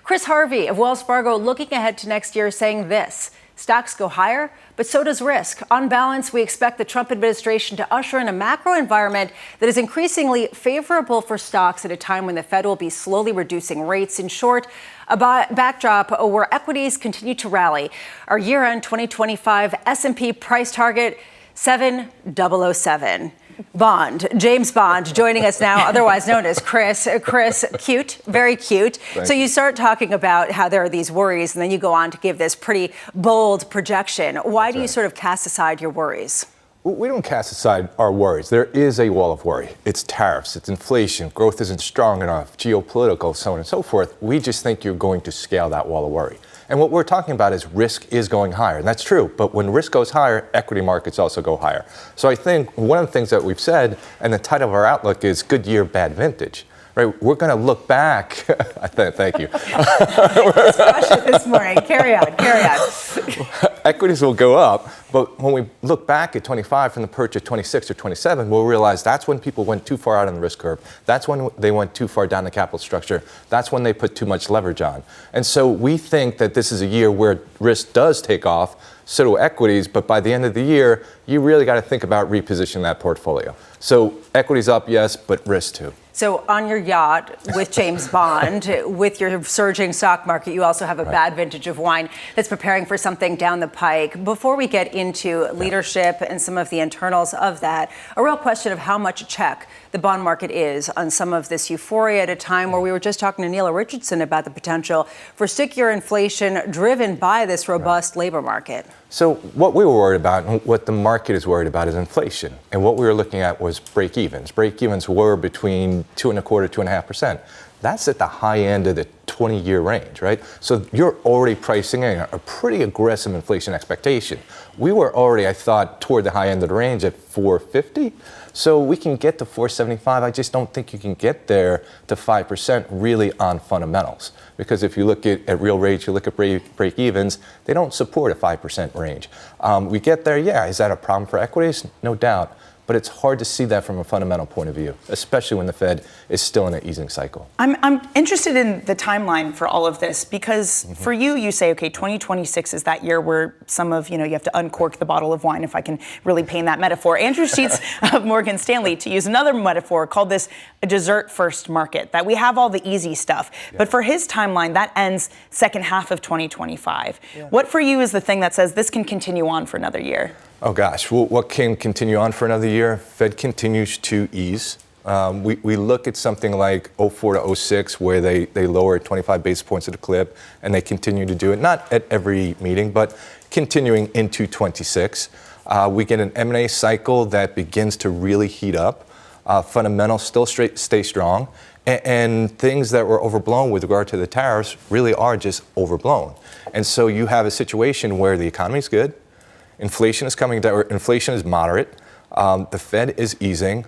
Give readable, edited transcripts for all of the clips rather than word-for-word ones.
Chris Harvey of Wells Fargo looking ahead to next year saying this: stocks go higher, but so does risk. On balance, we expect the Trump administration to usher in a macro environment that is increasingly favorable for stocks at a time when the Fed will be slowly reducing rates. In short, a backdrop where equities continue to rally. Our year-end 2025 S&P price target, 7007. Bond, James Bond, joining us now, otherwise known as Chris. Chris, cute, very cute. So you start talking about how there are these worries, and then you go on to give this pretty bold projection. Why do you sort of cast aside your worries? We don't cast aside our worries. There is a wall of worry. It's tariffs, it's inflation, growth isn't strong enough, geopolitical, so on and so forth. We just think you're going to scale that wall of worry. And what we're talking about is risk is going higher. And that's true. But when risk goes higher, equity markets also go higher. So I think one of the things that we've said, and the title of our outlook is Good Year, Bad Vintage. Right? We're going to look back. Thank you. Just crushed it this morning. Carry on. Equities will go up, but when we look back at 25 from the perch at 26 or 27, we'll realize that's when people went too far out on the risk curve. That's when they went too far down the capital structure. That's when they put too much leverage on. And so we think that this is a year where risk does take off, so do equities, but by the end of the year, you really got to think about repositioning that portfolio. So equities up, yes, but risk too. So on your yacht with James Bond, with your surging stock market, you also have a bad vintage of wine that's preparing for something down the pike. Before we get into leadership and some of the internals of that, a real question of how much a check the bond market is on some of this euphoria at a time where we were just talking to Neela Richardson about the potential for stickier inflation driven by this robust labor market. So what we were worried about and what the market is worried about is inflation. And what we were looking at was break-evens. Break-evens were between 2.25%, 2.5%. That's at the high end of the 20-year range, right? So you're already pricing in a pretty aggressive inflation expectation. We were already, I thought, toward the high end of the range at 450. So we can get to 475. I just don't think you can get there to 5% really on fundamentals. Because if you look at real rates, you look at break-evens, they don't support a 5% range. We get there, yeah. Is that a problem for equities? No doubt. But it's hard to see that from a fundamental point of view, especially when the Fed is still in an easing cycle. I'm interested in the timeline for all of this because for you say, okay, 2026 is that year where some of, you have to uncork the bottle of wine, if I can really paint that metaphor. Andrew Sheets of Morgan Stanley, to use another metaphor, called this a dessert-first market, that we have all the easy stuff. Yeah. But for his timeline, that ends second half of 2025. Yeah. What for you is the thing that says this can continue on for another year? Oh gosh, well, what can continue on for another year? Fed continues to ease. We look at something like 04 to 06 where they lowered 25 basis points at a clip, and they continue to do it, not at every meeting, but continuing into 26. We get an M&A cycle that begins to really heat up. Fundamentals still stay strong, and things that were overblown with regard to the tariffs really are just overblown. And so you have a situation where the economy is good. Inflation is coming down. Inflation is moderate. The Fed is easing,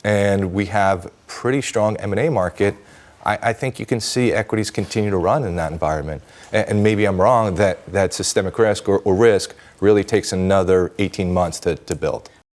and we have pretty strong M&A market. I think you can see equities continue to run in that environment. And maybe I'm wrong that systemic risk or risk really takes another 18 months to build.